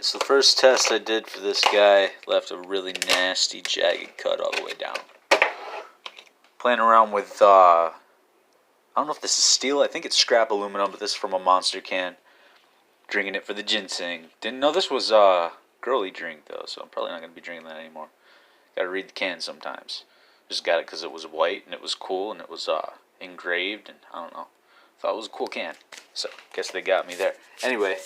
Alright, so the first test I did for this guy left a really nasty jagged cut all the way down. Playing around with, I don't know if this is steel, I think it's scrap aluminum, but this is from a Monster can. Drinking it for the ginseng. Didn't know this was a girly drink though, so I'm probably not going to be drinking that anymore. Gotta read the can sometimes. Just got it because it was white and it was cool and it was engraved and I don't know. Thought it was a cool can. So, guess they got me there. Anyway.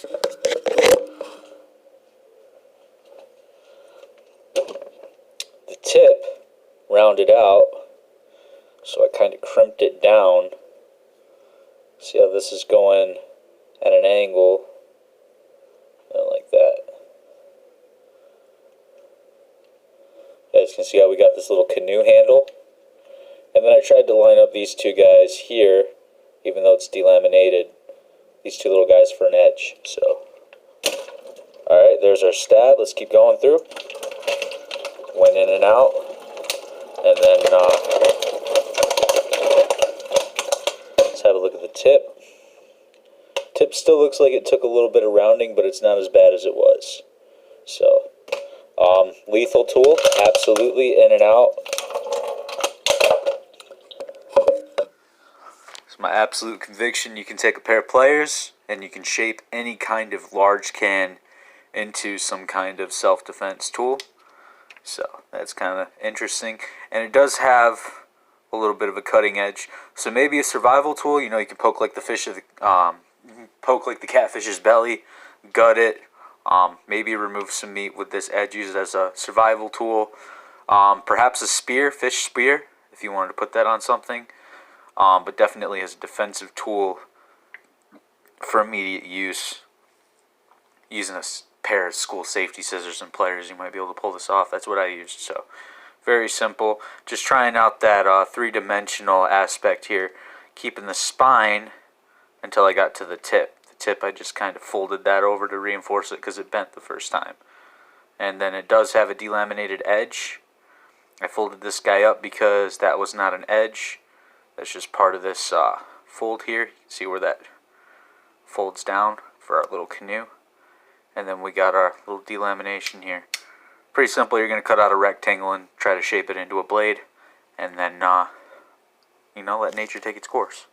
The tip rounded out, so I kind of crimped it down. See how this is going at an angle. Like that. You guys can see how we got this little canoe handle. And then I tried to line up these two guys here, even though it's delaminated. These two little guys for an edge. So, alright, there's our stab. Let's keep going through. Went in and out. And then, let's have a look at the tip. Tip still looks like it took a little bit of rounding, but it's not as bad as it was. So, lethal tool, absolutely in and out. It's my absolute conviction. You can take a pair of pliers and you can shape any kind of large can into some kind of self-defense tool. So that's kind of interesting, and it does have a little bit of a cutting edge. So maybe a survival tool. You know, you can poke like the fish, poke like the catfish's belly, gut it. Maybe remove some meat with this edge. Use it as a survival tool. Perhaps a spear, fish spear, if you wanted to put that on something. But definitely as a defensive tool for immediate use. Using a pair of school safety scissors and pliers, you might be able to pull this off. That's what I used. So very simple. Just trying out that three-dimensional aspect here. Keeping the spine until I got to the tip. The tip, I just kind of folded that over to reinforce it because it bent the first time. And then it does have a delaminated edge. I folded this guy up because that was not an edge. That's just part of this fold here. You can see where that folds down for our little canoe. And then we got our little delamination here. Pretty simple. You're going to cut out a rectangle and try to shape it into a blade. And then, you know, let nature take its course.